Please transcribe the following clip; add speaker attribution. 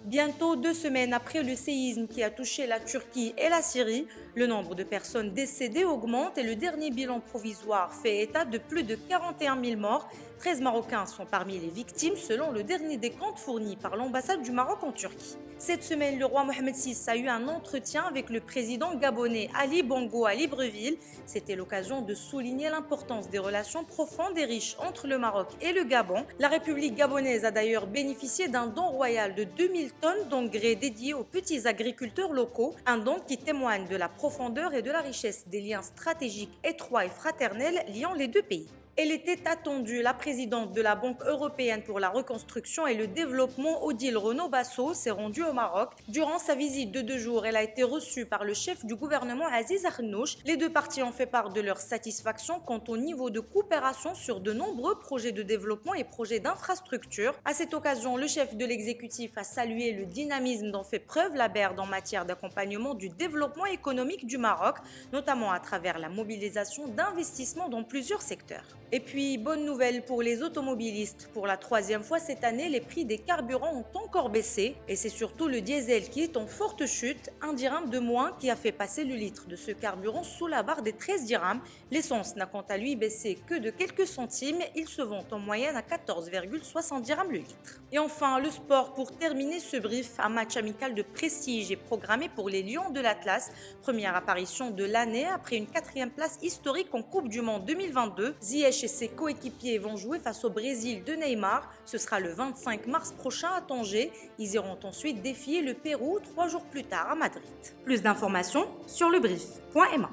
Speaker 1: Bientôt 2 semaines après le séisme qui a touché la Turquie et la Syrie, le nombre de personnes décédées augmente et le dernier bilan provisoire fait état de plus de 41 000 morts. 13 Marocains sont parmi les victimes selon le dernier décompte fourni par l'ambassade du Maroc en Turquie. Cette semaine, le roi Mohamed VI a eu un entretien avec le président gabonais Ali Bongo à Libreville. C'était l'occasion de souligner l'importance des relations profondes et riches entre le Maroc et le Gabon. La République gabonaise a d'ailleurs bénéficié d'un don royal de 2000 tonnes d'engrais dédiés aux petits agriculteurs locaux, un don qui témoigne de la profondeur et de la richesse des liens stratégiques étroits et fraternels liant les deux pays. Elle était attendue. La présidente de la Banque européenne pour la reconstruction et le développement, Odile Renaud-Basso, s'est rendue au Maroc. Durant sa visite de 2 jours, elle a été reçue par le chef du gouvernement Aziz Arnouch. Les deux parties ont fait part de leur satisfaction quant au niveau de coopération sur de nombreux projets de développement et projets d'infrastructure. À cette occasion, le chef de l'exécutif a salué le dynamisme dont fait preuve la BERD en matière d'accompagnement du développement économique du Maroc, notamment à travers la mobilisation d'investissements dans plusieurs secteurs. Et puis, bonne nouvelle pour les automobilistes. Pour la 3e fois cette année, les prix des carburants ont encore baissé. Et c'est surtout le diesel qui est en forte chute, 1 dirham de moins qui a fait passer le litre de ce carburant sous la barre des 13 dirhams. L'essence n'a quant à lui baissé que de quelques centimes. Il se vend en moyenne à 14,60 dirhams le litre. Et enfin, le sport pour terminer ce brief. Un match amical de prestige est programmé pour les Lions de l'Atlas. Première apparition de l'année après une 4e place historique en Coupe du Monde 2022. Ziyech et ses coéquipiers vont jouer face au Brésil de Neymar. Ce sera le 25 mars prochain à Tanger. Ils iront ensuite défier le Pérou 3 jours plus tard à Madrid. Plus d'informations sur lebrief.ma.